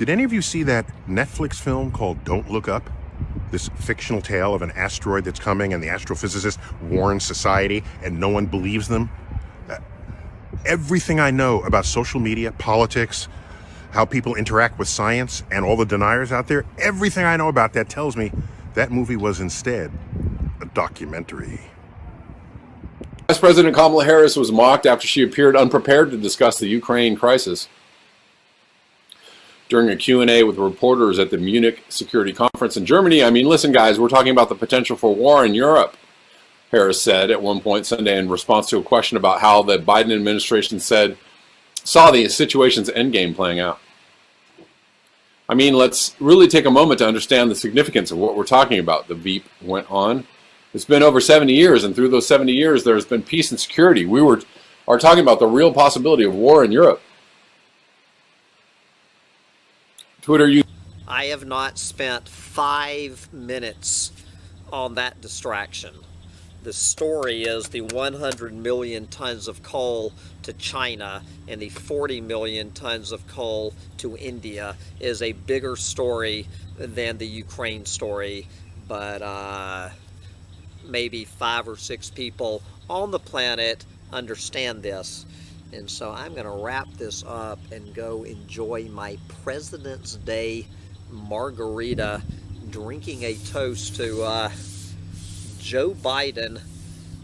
Did any of you see that Netflix film called Don't Look Up? This fictional tale of an asteroid that's coming and the astrophysicist warns society and no one believes them? Everything I know about social media, politics, how people interact with science and all the deniers out there, everything I know about that tells me that movie was instead a documentary. Vice President Kamala Harris was mocked after she appeared unprepared to discuss the Ukraine crisis. During a Q&A with reporters at the Munich Security Conference in Germany, listen guys, we're talking about the potential for war in Europe, Harris said at one point Sunday in response to a question about how the Biden administration saw the situation's endgame playing out. Let's really take a moment to understand the significance of what we're talking about, the Veep went on. It's been over 70 years, and through those 70 years, there's been peace and security. We are talking about the real possibility of war in Europe. I have not spent 5 minutes on that distraction. The story is the 100 million tons of coal to China and the 40 million tons of coal to India is a bigger story than the Ukraine story, but maybe 5 or 6 people on the planet understand this. And so I'm going to wrap this up and go enjoy my President's Day margarita, drinking a toast to Joe Biden.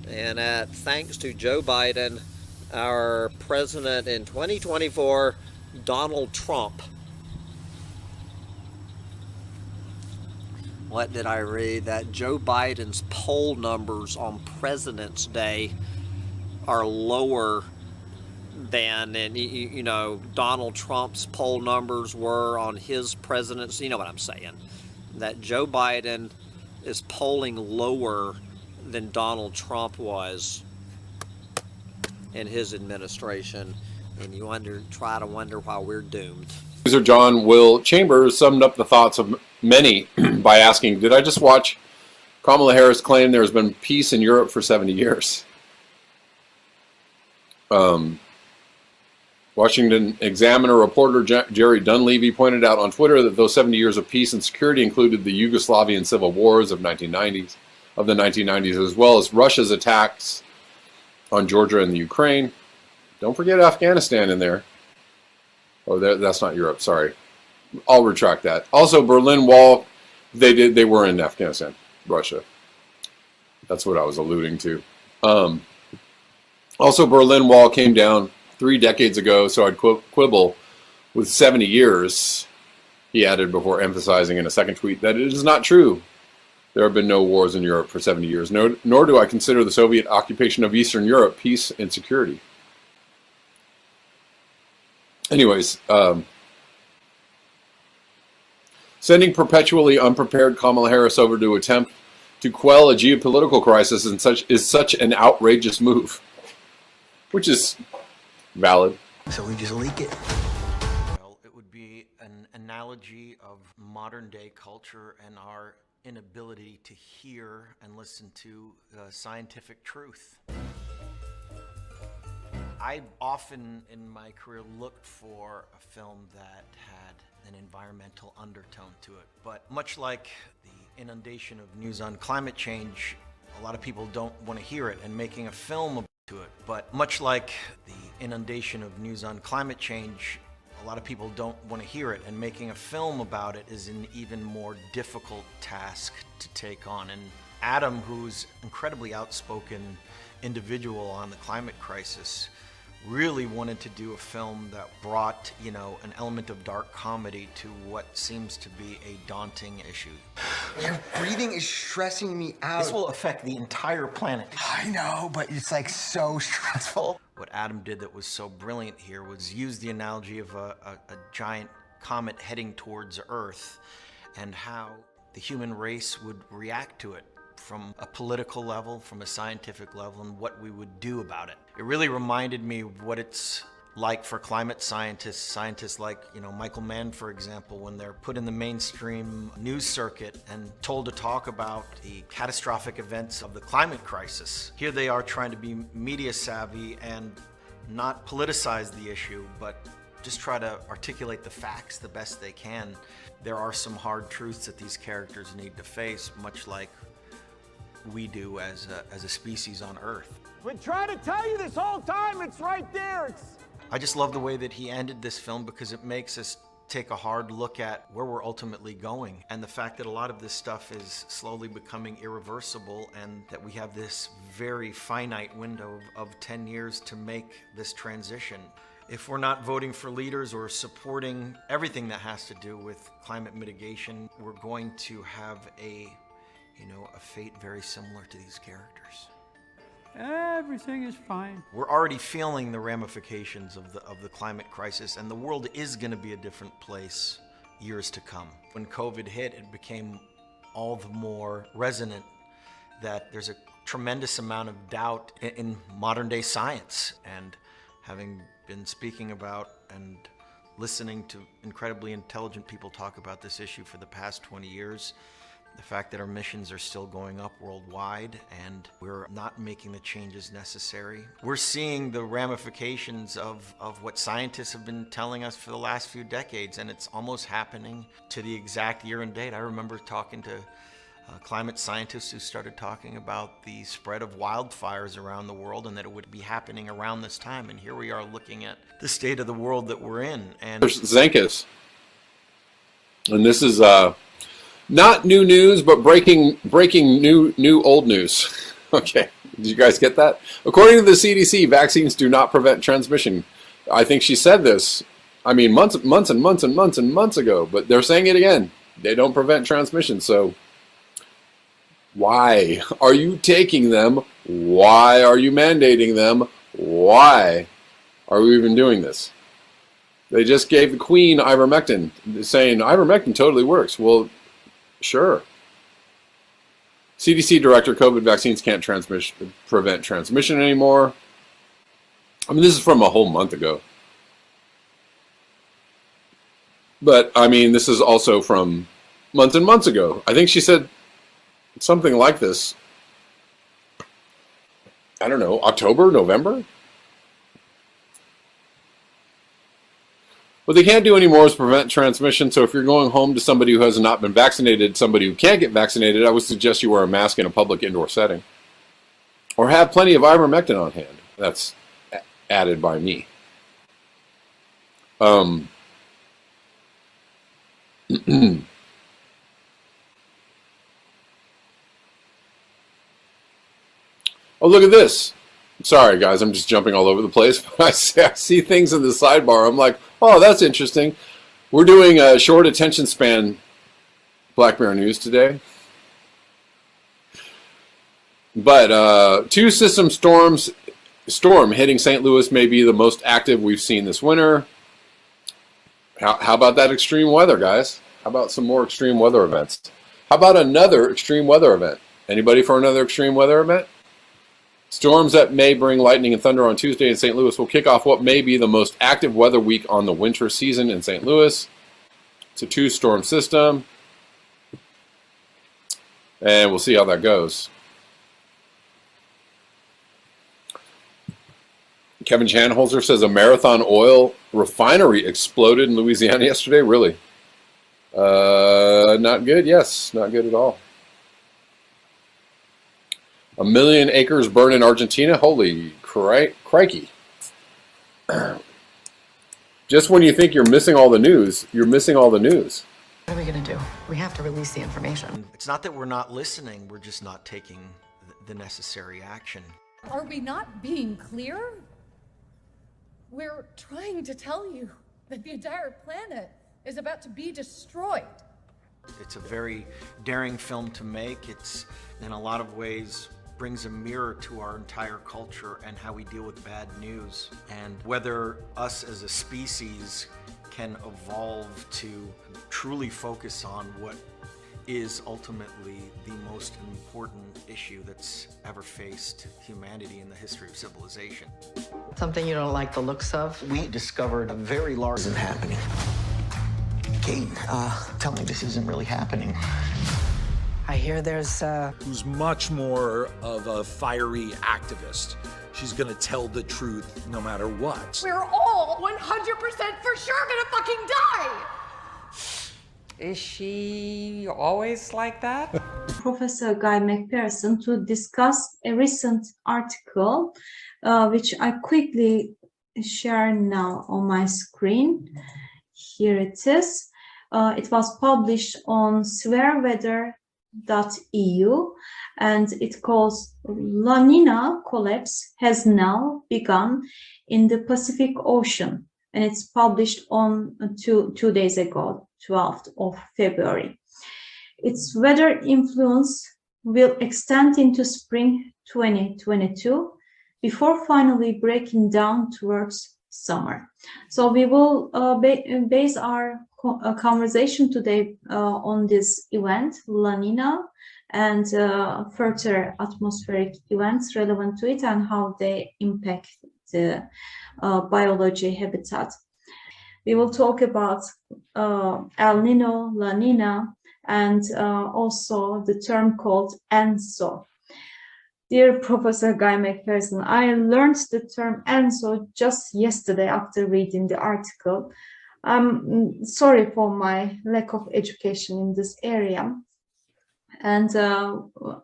And thanks to Joe Biden, our president in 2024, Donald Trump. What did I read? That Joe Biden's poll numbers on President's Day are lower than, Donald Trump's poll numbers were on his presidency. You know what I'm saying? That Joe Biden is polling lower than Donald Trump was in his administration, and you try to wonder why we're doomed. User John Will Chambers summed up the thoughts of many by asking, did I just watch Kamala Harris claim there has been peace in Europe for 70 years? Washington Examiner reporter Jerry Dunleavy pointed out on Twitter that those 70 years of peace and security included the Yugoslavian civil wars of the 1990s, as well as Russia's attacks on Georgia and the Ukraine. Don't forget Afghanistan in there. Oh, that's not Europe, sorry. I'll retract that. Also, Berlin Wall, they were in Afghanistan, Russia. That's what I was alluding to. Also, Berlin Wall came down 3 decades ago, so I'd quibble with 70 years, he added before emphasizing in a second tweet that it is not true. There have been no wars in Europe for 70 years, nor do I consider the Soviet occupation of Eastern Europe peace and security. Anyways, sending perpetually unprepared Kamala Harris over to attempt to quell a geopolitical crisis is such an outrageous move, which is valid. So we just leak it. Well, it would be an analogy of modern day culture and our inability to hear and listen to scientific truth. I often in my career looked for a film that had an environmental undertone to it, but much like the inundation of news on climate change, a lot of people don't want to hear it, and making a film to it. But much like the inundation of news on climate change, a lot of people don't want to hear it, and making a film about it is an even more difficult task to take on. And Adam, who's an incredibly outspoken individual on the climate crisis, really wanted to do a film that brought, an element of dark comedy to what seems to be a daunting issue. Your breathing is stressing me out. This will affect the entire planet. I know, but it's so stressful. What Adam did that was so brilliant here was use the analogy of a giant comet heading towards Earth and how the human race would react to it from a political level, from a scientific level, and what we would do about it. It really reminded me of what it's like for climate scientists like, Michael Mann, for example, when they're put in the mainstream news circuit and told to talk about the catastrophic events of the climate crisis. Here they are trying to be media savvy and not politicize the issue, but just try to articulate the facts the best they can. There are some hard truths that these characters need to face, much like we do as a species on Earth. Been trying to tell you this whole time, it's right there. I just love the way that he ended this film because it makes us take a hard look at where we're ultimately going, and the fact that a lot of this stuff is slowly becoming irreversible, and that we have this very finite window of 10 years to make this transition. If we're not voting for leaders or supporting everything that has to do with climate mitigation, we're going to have a fate very similar to these characters. Everything is fine. We're already feeling the ramifications of the climate crisis, and the world is going to be a different place years to come. When COVID hit, it became all the more resonant that there's a tremendous amount of doubt in modern day science. And having been speaking about and listening to incredibly intelligent people talk about this issue for the past 20 years, the fact that our emissions are still going up worldwide and we're not making the changes necessary. We're seeing the ramifications of what scientists have been telling us for the last few decades, and it's almost happening to the exact year and date. I remember talking to climate scientists who started talking about the spread of wildfires around the world and that it would be happening around this time. And here we are looking at the state of the world that we're in. And There's Zenkis. And this is not new news, but breaking new old news. Okay, did you guys get that? According to the CDC, vaccines do not prevent transmission. I think she said this, months and months ago, but they're saying it again. They don't prevent transmission, so why are you taking them? Why are you mandating them? Why are we even doing this? They just gave the Queen ivermectin, saying ivermectin totally works. Well, sure. CDC director, COVID vaccines can't prevent transmission anymore. This is from a whole month ago. But, this is also from months and months ago. I think she said something like this, I don't know, October, November? What they can't do anymore is prevent transmission, so if you're going home to somebody who has not been vaccinated, somebody who can't get vaccinated, I would suggest you wear a mask in a public indoor setting. Or have plenty of ivermectin on hand. That's added by me. Oh, look at this. Sorry, guys, I'm just jumping all over the place. But I see things in the sidebar. I'm like, oh, that's interesting. We're doing a short attention span Black Bear News today. But two-system storm hitting St. Louis may be the most active we've seen this winter. How about that extreme weather, guys? How about some more extreme weather events? How about another extreme weather event? Anybody for another extreme weather event? Storms that may bring lightning and thunder on Tuesday in St. Louis will kick off what may be the most active weather week on the winter season in St. Louis. It's a two-storm system. And we'll see how that goes. Kevin Chanholzer says a Marathon oil refinery exploded in Louisiana yesterday. Really? Not good? Yes, not good at all. 1 million acres burn in Argentina? Holy crikey. Just when you think you're missing all the news, you're missing all the news. What are we going to do? We have to release the information. It's not that we're not listening, we're just not taking the necessary action. Are we not being clear? We're trying to tell you that the entire planet is about to be destroyed. It's a very daring film to make. It's, in a lot of ways, brings a mirror to our entire culture and how we deal with bad news, and whether us as a species can evolve to truly focus on what is ultimately the most important issue that's ever faced humanity in the history of civilization. Something you don't like the looks of? We discovered a very large isn't happening. Kate, tell me this isn't really happening. I hear there's who's much more of a fiery activist. she's gonna tell the truth no matter what. We're all 100% for sure gonna fucking die! Is she always like that? Professor Guy McPherson to discuss a recent article, which I quickly share now on my screen. Here it is. It was published on swearweather.eu, and it calls La Nina collapse has now begun in the Pacific Ocean, and it's published on two days ago, 12th of February. Its weather influence will extend into spring 2022 before finally breaking down towards summer. So we will base our conversation today on this event, La Nina, and further atmospheric events relevant to it and how they impact the biology habitat. We will talk about El Nino, La Nina, and also the term called ENSO. Dear Professor Guy McPherson, I learned the term ENSO just yesterday after reading the article. I'm sorry for my lack of education in this area. And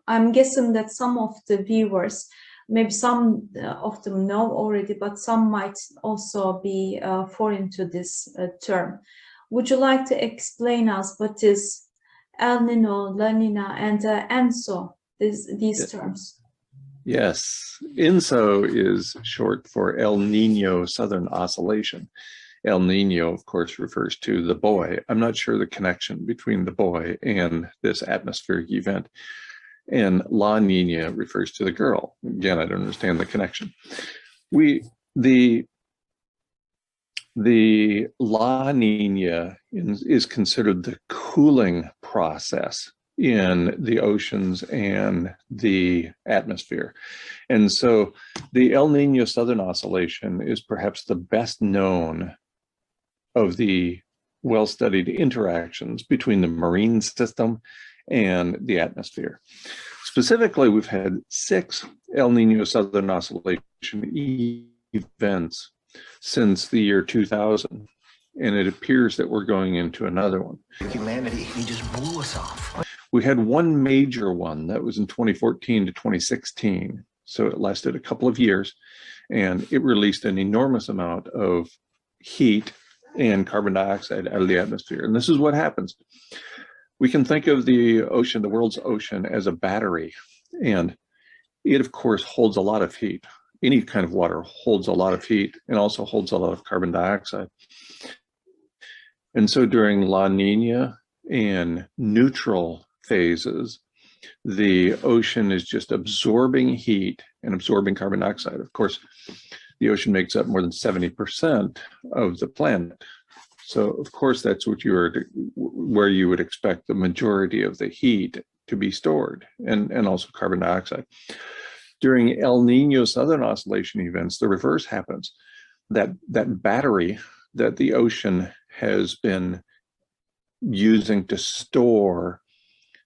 I'm guessing that some of the viewers, maybe some of them know already, but some might also be foreign to this term. Would you like to explain us what is El Nino, La Nina, and ENSO, these terms? Yes, ENSO is short for El Nino Southern Oscillation. El Nino, of course, refers to the boy. I'm not sure the connection between the boy and this atmospheric event. And La Nina refers to the girl. Again, I don't understand the connection. The La Nina is considered the cooling process in the oceans and the atmosphere. And so the El Nino Southern Oscillation is perhaps the best known of the well-studied interactions between the marine system and the atmosphere. Specifically, we've had 6 El Nino Southern Oscillation events since the year 2000, and it appears that we're going into another one. Humanity, he just blew us off. We had one major one that was in 2014 to 2016, so it lasted a couple of years, and it released an enormous amount of heat and carbon dioxide out of the atmosphere. And this is what happens. We can think of the ocean, the world's ocean, as a battery, and it, of course, holds a lot of heat. Any kind of water holds a lot of heat and also holds a lot of carbon dioxide. And so during La Nina and neutral phases, the ocean is just absorbing heat and absorbing carbon dioxide. Of course, the ocean makes up more than 70% of the planet. So of course, that's what where you would expect the majority of the heat to be stored, and also carbon dioxide. During El Nino Southern Oscillation events, the reverse happens. That battery that the ocean has been using to store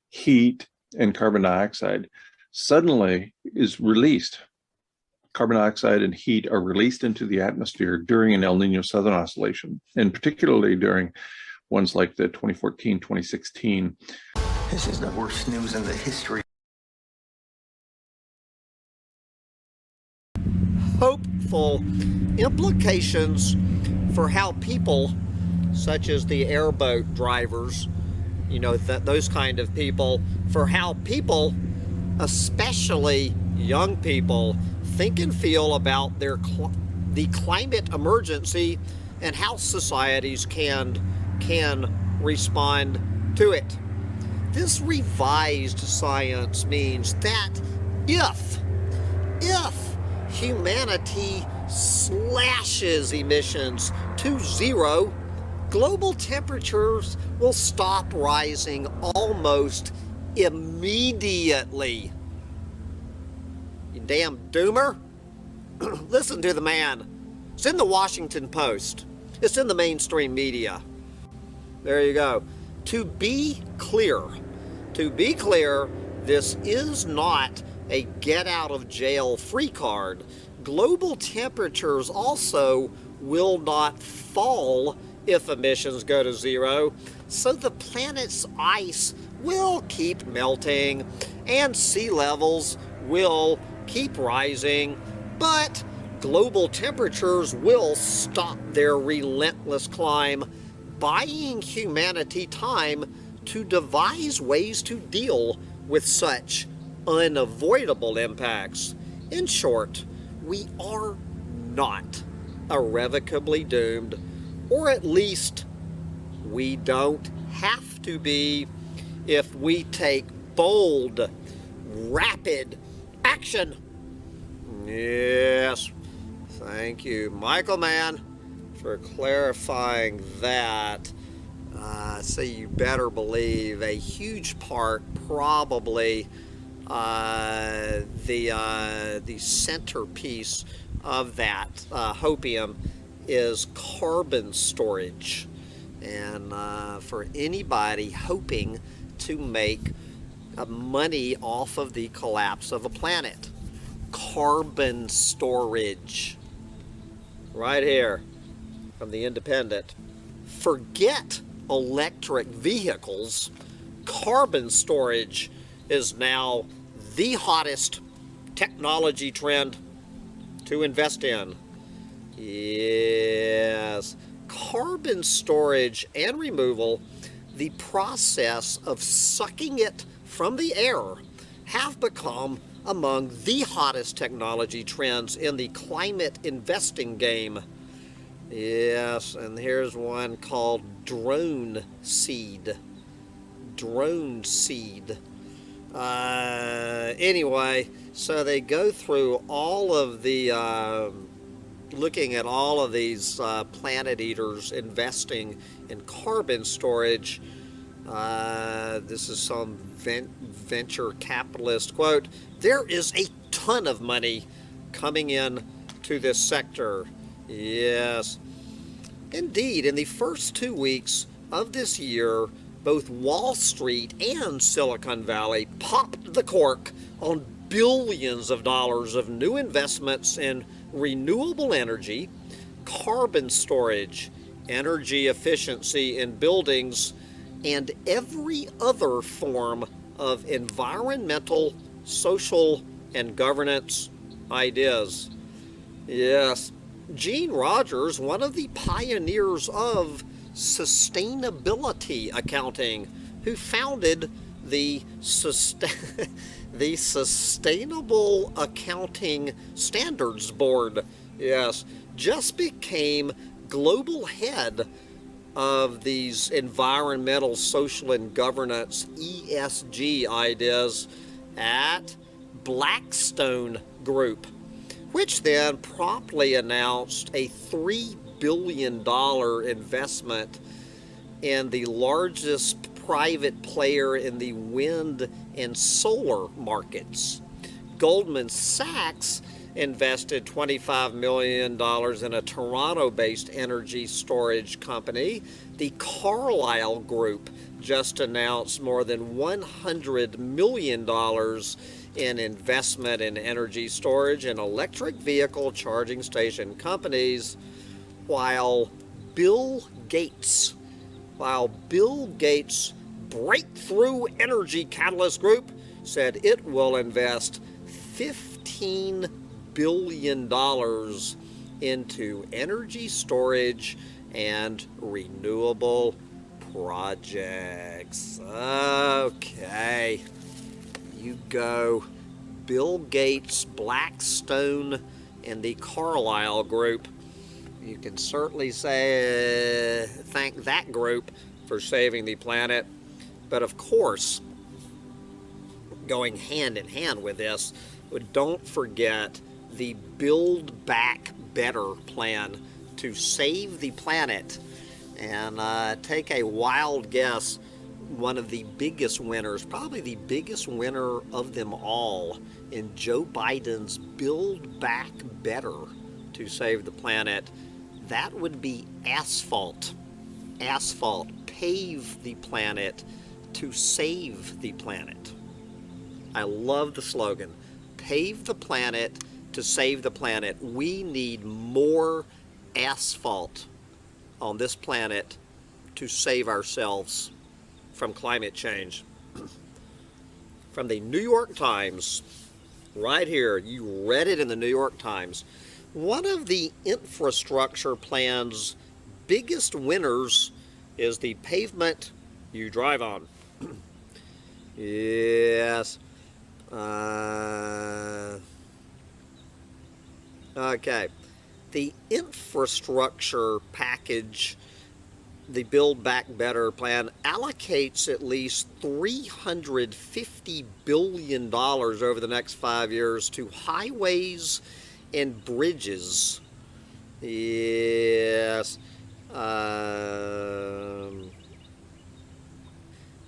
heat and carbon dioxide suddenly is released. Carbon dioxide and heat are released into the atmosphere during an El Nino Southern Oscillation, and particularly during ones like the 2014, 2016. This is the worst news in the history. Hopeful implications for how people, such as the airboat drivers, those kind of people, for how people, especially young people, think and feel about the climate emergency and how societies can respond to it. This revised science means that if humanity slashes emissions to zero, global temperatures will stop rising almost immediately. You damn doomer. Listen to the man. It's in the Washington Post. It's in the mainstream media. There you go. To be clear, this is not a get out of jail free card. global temperatures also will not fall if emissions go to zero, so the planet's ice will keep melting and sea levels will keep rising, but global temperatures will stop their relentless climb, buying humanity time to devise ways to deal with such unavoidable impacts. In short, we are not irrevocably doomed, or at least we don't have to be if we take bold, rapid action. Yes, thank you, Michael Mann, for clarifying that. So you better believe a huge part, probably the centerpiece of that hopium is carbon storage. And for anybody hoping to make money off of the collapse of a planet, carbon storage. Right here from the Independent. Forget electric vehicles. Carbon storage is now the hottest technology trend to invest in. Yes, carbon storage and removal, the process of sucking it from the air, have become among the hottest technology trends in the climate investing game. Yes, and here's one called drone seed. Drone seed. Anyway, so they go through all of the, looking at all of these planet eaters investing in carbon storage. This is some venture capitalist quote. There is a ton of money coming in to this sector. Yes. Indeed, in the first 2 weeks of this year, both Wall Street and Silicon Valley popped the cork on billions of dollars of new investments in renewable energy, carbon storage, energy efficiency in buildings, and every other form of environmental, social, and governance ideas. Yes, Gene Rogers, one of the pioneers of sustainability accounting, who founded the Sustainable Accounting Standards Board, yes, just became global head of these environmental, social, and governance ESG ideas at Blackstone Group, which then promptly announced a $3 billion investment in the largest private player in the wind and solar markets. Goldman Sachs invested $25 million in a Toronto-based energy storage company. The Carlyle Group just announced more than $100 million in investment in energy storage and electric vehicle charging station companies, while Bill Gates' Breakthrough Energy Catalyst Group said it will invest $15 billion into energy storage and renewable projects. Okay, you go. Bill Gates, Blackstone, and the Carlyle Group. You can certainly say thank that group for saving the planet. But of course, going hand in hand with this, don't forget the Build Back Better plan to save the planet. And take a wild guess, one of the biggest winners, probably the biggest winner of them all, in Joe Biden's Build Back Better to save the planet, that would be asphalt. Asphalt. Pave the planet to save the planet. I love the slogan. Pave the planet to save the planet. We need more asphalt on this planet to save ourselves from climate change. From the New York Times, right here, you read it in the New York Times. One of the infrastructure plan's biggest winners is the pavement you drive on. Yes. Okay. The infrastructure package, the Build Back Better plan, allocates at least $350 billion over the next 5 years to highways and bridges. Yes.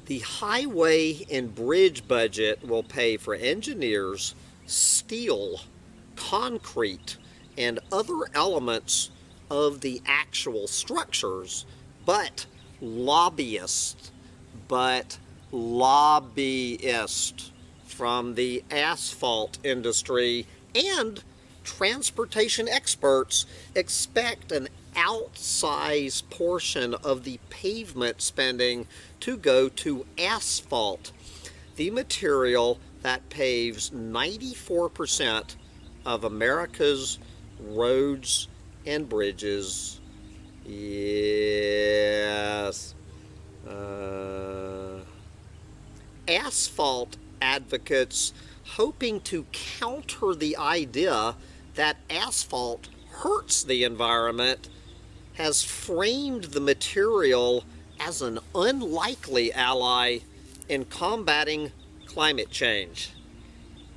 The highway and bridge budget will pay for engineers, steel, concrete, and other elements of the actual structures, but lobbyists from the asphalt industry and transportation experts expect an outsized portion of the pavement spending to go to asphalt, the material that paves 94% of America's roads and bridges. Yes. Asphalt advocates hoping to counter the idea that asphalt hurts the environment has framed the material as an unlikely ally in combating climate change.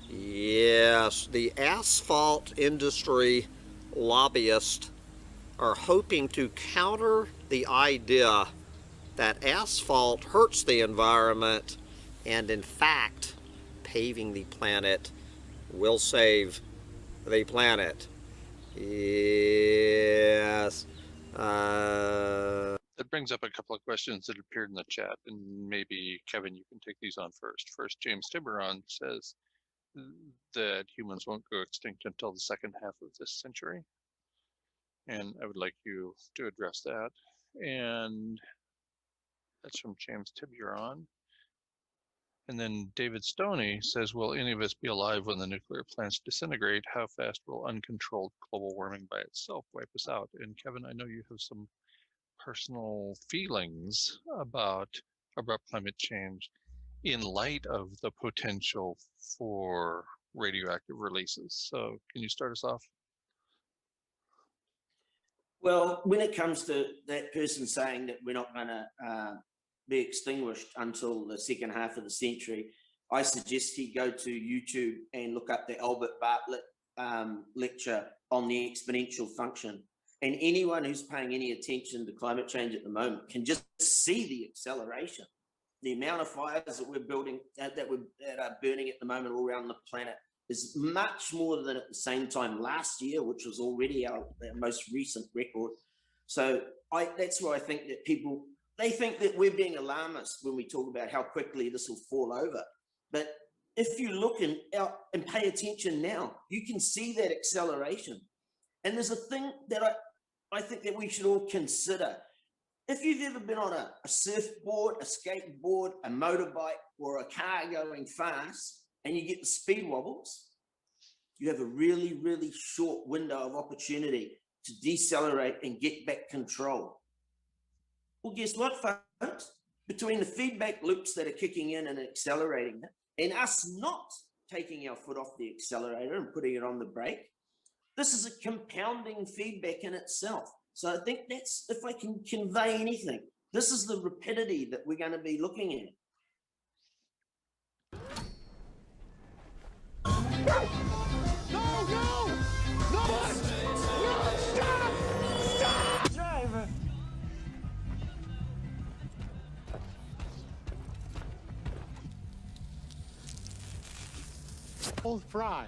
Yes, the asphalt industry lobbyists are hoping to counter the idea that asphalt hurts the environment, and in fact, paving the planet will save the planet. Yes. That brings up a couple of questions that appeared in the chat, and maybe Kevin, you can take these on first. First, James Tiburon says that humans won't go extinct until the second half of this century, and I would like you to address that. And that's from James Tiburon. And then David Stoney says, will any of us be alive when the nuclear plants disintegrate? How fast will uncontrolled global warming by itself wipe us out? And Kevin, I know you have some personal feelings about climate change in light of the potential for radioactive releases. So can you start us off? Well, when it comes to that person saying that we're not going to be extinguished until the second half of the century, I suggest he go to YouTube and look up the Albert Bartlett lecture on the exponential function. And anyone who's paying any attention to climate change at the moment can just see the acceleration. The amount of fires that we're building, that are burning at the moment all around the planet, is much more than at the same time last year, which was already our most recent record. So that's why I think that people, they think that we're being alarmist when we talk about how quickly this will fall over. But if you look and pay attention now, you can see that acceleration. And there's a thing that I think that we should all consider. If you've ever been on a surfboard, a skateboard, a motorbike, or a car going fast, and you get the speed wobbles, you have a really, really short window of opportunity to decelerate and get back control. Well, guess what, folks? Between the feedback loops that are kicking in and accelerating it, and us not taking our foot off the accelerator and putting it on the brake, this is a compounding feedback in itself. So I think that's, if I can convey anything, this is the rapidity that we're going to be looking at. Both fry.